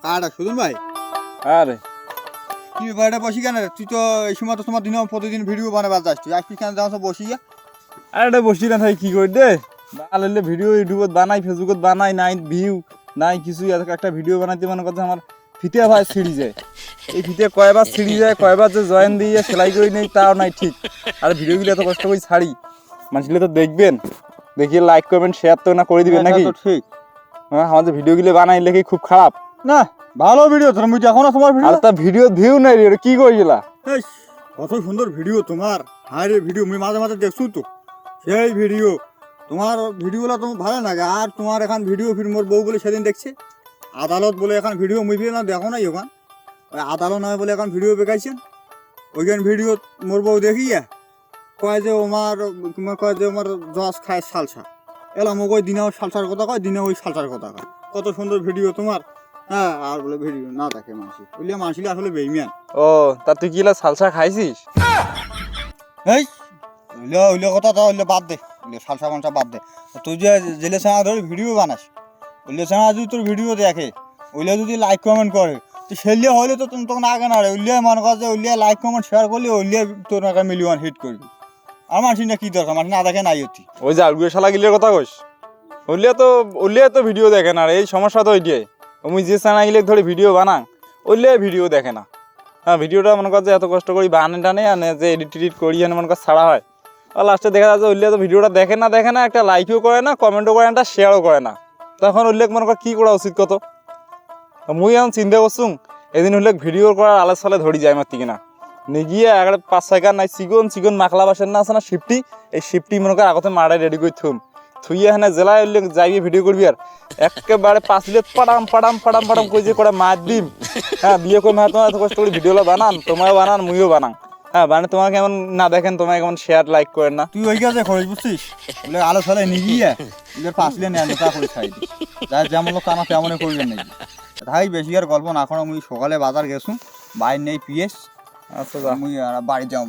কাটা সুজন ভাই, আরে কি ব্যাপারটা বসি কেন রে? তুই তো এই সময় তো তোমার দিনে প্রতিদিন ভিডিও বানাবার যাস, তুই আসবি কেন যাও বসি গিয়া? আরে বসি না থাকি কি করি দে, বানালে ভিডিও ইউটিউবত বানাই, ফেসবুকত বানাই, নাই ভিউ নাই কিছু। একটা ভিডিও বানাইতে মনে করছে আমার ফিতে ভাই ছিঁড়ি যায়। এই ফিতে কয়বার ছিঁড়ি যায়, কয়বার যে জয়েন দিয়ে সেলাই করি নেই তাও নাই ঠিক। আর ভিডিওগুলো এত কষ্ট করে ছাড়ি, মানুষগুলো তো দেখবেন, দেখিয়ে লাইক করবেন, শেয়ার তো না করে দিবেন নাকি? ঠিক। হ্যাঁ, আমাদের ভিডিওগুলো বানাইলে কি খুব খারাপ না, ভালো ভিডিও তোর, মুই দেখো না তোমার ভিডিও। আর তা ভিডিও ভিউ নাই রে, কি করিলা? কত সুন্দর ভিডিও তোমার, হায় রে ভিডিও মুই মাঝে মাঝে দেখছু তো, সেই ভিডিও তোমার ভিডিওগুলো তোমার ভালো লাগে। আর তোমার এখন ভিডিও ফির মোর বউ বলে সেদিন দেখছে আদালত বলে এখন ভিডিও মুই না দেখো নাই ওখান, ওই আদালত নয় বলে এখন ভিডিও বেকাইছেন। ওইখান ভিডিও মোর বউ দেখিয়া কয় যে আমার জজ খায় সালসা, এলাম ওই দিনে ওই সালসার কথা কয়, দিনে ওই সালসার কথা কয়। কত সুন্দর ভিডিও তোমার। হ্যাঁ, আর বলে ভিডিও না দেখে মানুষ, বললে মানুষ আসলে বেইমান। ও তা তুই কি সালসা খাইছিস? এই ওইলে কথা তো ওইলে বাদ দে, ওইলে সালসা মালসা বাদ দে। তুই যে জেলে ছাড়া ধরে ভিডিও বানাস, ওইলে ছাড়া যদি তোর ভিডিও দেখে, ওইলে যদি লাইক কমেন্ট করে, তো সেলিয়ে হলে তো তুমি তখন আগে না রে, ওইলে মনে কর যে ওইলে লাইক কমেন্ট শেয়ার করলে ওইলে তোর একটা মিলিয়ন হিট করবি। আর মানুষ না কি দরকার, মানুষ না দেখে নাই অতি। ওই যে আলগুয়ে শালা গিলের কথা কইস, ওইলে তো ভিডিও দেখে না। এই সমস্যা তো ওইটাই, আমি যে চ্যানেল গিলে ধরে ভিডিও বানাং, ওইলে ভিডিও দেখে না। হ্যাঁ, ভিডিওটা মনে কর যে এত কষ্ট করি বানে টানে আনে, যে এডিট করি মনে কর ছাড়া হয়, আর লাস্টে দেখা যাচ্ছে ওইলে তো ভিডিওটা দেখে না, একটা লাইকও করে না, কমেন্টও করে না, শেয়ারও করে না। তখন উল্লেখ মনে কর কি করা উচিত কত? মুই এখন চিন্তা করছুম, এদিন উল্লেখ ভিডিও করার আলে সালে ধরি যায় মারতি কিনা নিগিয়ে আগে 5-6 নাই চিকন মাখলা বাসের না আছে না শিফটি, এই শিফটি মনে কর আগতে মারাই রেডি করে থুইয়ে হ্যাঁ জেলায় উল্লেখ যাইবি ভিডিও করবি, আর একেবারে 5 মিনিট পাড়াম কই যে করে মার দিম। হ্যাঁ, বিয়ে করে তোমার এত কষ্ট করে ভিডিওগুলো বানান, তোমারও বানান, মুইও বানান। হ্যাঁ, মানে তোমাকে কেমন না দেখেন, তোমাকে কেমন শেয়ার লাইক করেন না। তুই ওই কাজে খরচ বুঝছিস, বলে আলো সালে নিগিয়ে ওদের পাঁচলে নেয় নেতা করে খাই দিস, যার যেমন লোক কানা তেমনই করবেন নাকি। তাই বেশি আর গল্প না করো, মুই সকালে বাজার গেছু, বাইর নেই পিএস। আচ্ছা যা, মুই আর বাড়ি যাও,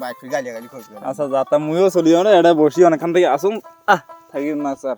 বাইক গালি করবে। আচ্ছা যা, তা মুইও চলি যাও না, এটা বসি অনেকখান থেকে আসুন। থাকি না স্যার।